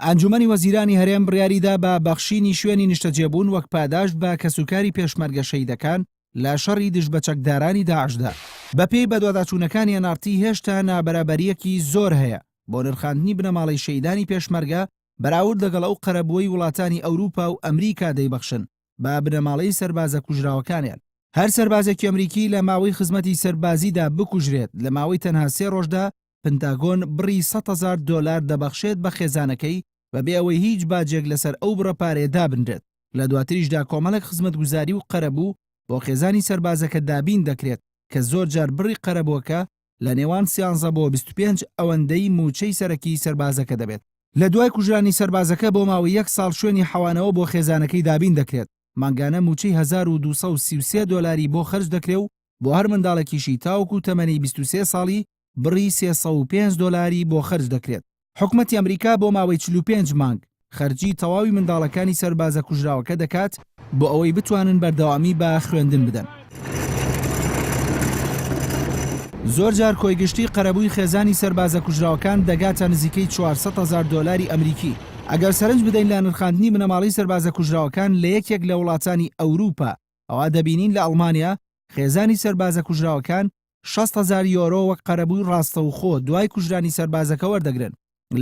ئەنجومەنی وەزیرانی هەرێم بڕیاریدا بە بەخشینی شوێنی نیشتەجێبوون وەک پاداش بە کەسوکاری پێشمەرگە شەیدەکان لە شەڕی دژبەچەکدارانی داعشدا. بەپێی بەدواداچوونەکانی NRT هێشتا نابەرابەریەکی زۆر هەیە بۆ نرخاندنی بنەماڵەی شەیدانی پێشمەرگە بەراورد لەگەڵ ئەو قەرەبووی وڵاتانی ئەوروپا و ئەمریکا دەیبەخشن بە بنەماڵەی سەربازە کوژراوەکانیان. هەر سەربازێکی ئەمریکی لە ماوەی خزمەتی سەربازیدا بکوژرێت لە ماوەی تەنها 3 ڕۆژدا پنتاگۆن بڕی $100,000 دەبەخشێت بە خێزانەکەی بەبێ ئەوەی هیچ باجێک لەسەر ئەو بڕە پارێدا بنرێت. لە دواتریشدا کۆمەڵێک خزمەتگوزاری و قەرەبوو بۆ خێزانی سەربازەکە دابین دەکرێت کە زۆر جار بڕی قەرەبووەکە لە نێوان 13 بۆ 25 ئەوەندەی موچەی سەرەکی سەربازەکە دەبێت. لە دوای کوژرانی سەربازەکە بۆ ماوەی 1 ساڵ شوێنی حەوانەوە بۆ خێزانەکەی دابین دەکرێت. مانگانە موچەی $1233 بۆ خەرج دەکرێت و بۆ هەر منداڵێکیشی تاوەکو تەمەنی 23 ساڵی بڕی $305 بۆ خەرج دەکرێت. حکومەتی ئەمریکا بۆ ماوەی 45 مانگ خەرجی تەواوی منداڵەکانی سەربازە کوژراوەکە دەکات بۆ ئەوەی بتوانن بەردەوامی بە خوێندن بدەن. زۆر جار کۆیگشتی قەرەبووی خێزانی سەربازە کوژراوەکان دەگاتە نزیکەی $400,000 ئەمریکی. ئەگەر سەرنج بدەین لە نرخاندنی بنەماڵەی سەربازە کوژراوەکان لە یەکێک لە وڵاتانی ئەوروپا، ئەوە دەبینین لە ئەڵمانیا خێزانی سەربازە کوژراوەکان €60,000 وەک قەرەبووی ڕاستەوخۆ دوای کوژرانی سەربازەکە وەردەگرن.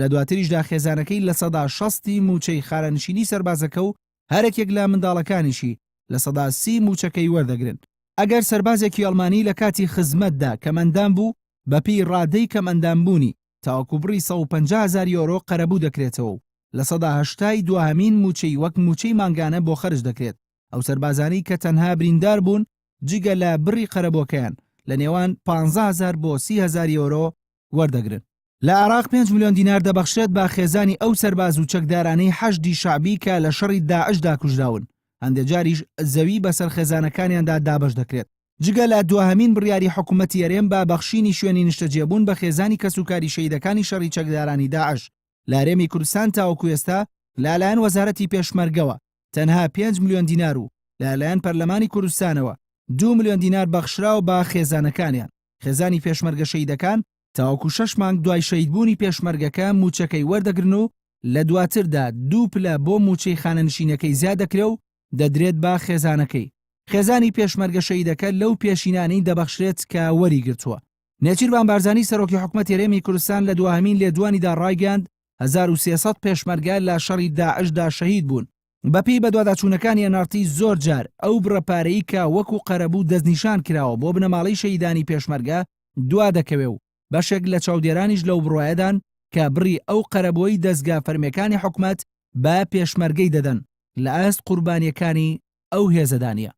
لە دواتریشدا خێزانەکەی لە 60% موچەی خارەنشینی سەربازەکە و هەرێکێک لە منداڵەکانیشی لە 30% موچەکەی وەردەگرن. ئەگەر سەربازێکی ئەڵمانی لە کاتی خزمەتدا کەمەندان بوو بەپێی ڕادەی کەمەندانبوونی تاوەکو بڕی €150,000 قەرەبوو دەکرێتەوە و لە 80% دوهەمین موچەی وەک موچەی مانگانە بۆ خەرج دەکرێت. ئەو سەربازانی کە تەنها بریندار بوون جگە لە بڕی قەرەبۆکەیان لە نێوان €15,000 بۆ €30,000 وەردەگرن. لە عێراق 5 ملیۆن دینار دەبەخشێت بە خێزانی ئەو سەرباز و چەکدارانەی حەشدی شعبی کە لە شەڕی داعشدا کوژراون. هەندێک جاریش زەوی بەسەر خێزانەکانیاندا دابەش دەکرێت. جگە لە دوهەمین بڕیاری حکوومەتی هەرێم بە بەخشینی شوێنی نیشتەجێبوون بە خێزانی کەسوکاری شەیدەکانی شەڕی چەکدارانی داعش لە هەرێمی کوردستان تاوەکو ئێستا لەلایەن وەزارەتی پێشمەرگەوە تەنها 5 ملیۆن دینار و لەلایەن پەرلەمانی کوردستانەوە 2 ملیۆن دینار بەخشراو بە خێزانەکانیان. خێزانی پێشمەرگە شەیدەکان تاوەکو 6 مانگ دوای شەیدبوونی پێشمەرگەکە موچەکەی وەردەگرن و لە دواتردا 2 پلە بۆ موچەی خانەنشینەکەی زیاد دەکرێت و دەدرێت بە خێزانەکەی. خێزانی پێشمەرگە شەیدەکە لەو پێشینانەی دەبەخشرێت کە وەریگرتووە. نێچیروان بارزانی سەرۆکی حکوومەتی هەرێمی کوردستان لە دوهەمین لێدوانیدا ڕایگەاند 1300 پێشمەرگە لە شەڕی داعشدا شەهید بوون. بەپێی بەدواداچوونەکانی NRT زۆر جار ئەو بڕەپارەی کە وەکو قەرەبوو دەستنیشان کراوە بۆ بنەماڵەی شەیدانی پێشمەرگە دوا دەکەوێ و بەشێک لە چاودێرانیش لەو بڕوایەدان کە بڕی ئەو قەرەبۆی دەستگا فەرمیەکانی حکوومەت بە پێشمەرگەی دەدەن لە ئەست قوربانیەکانی ئەو هێزەدانیە.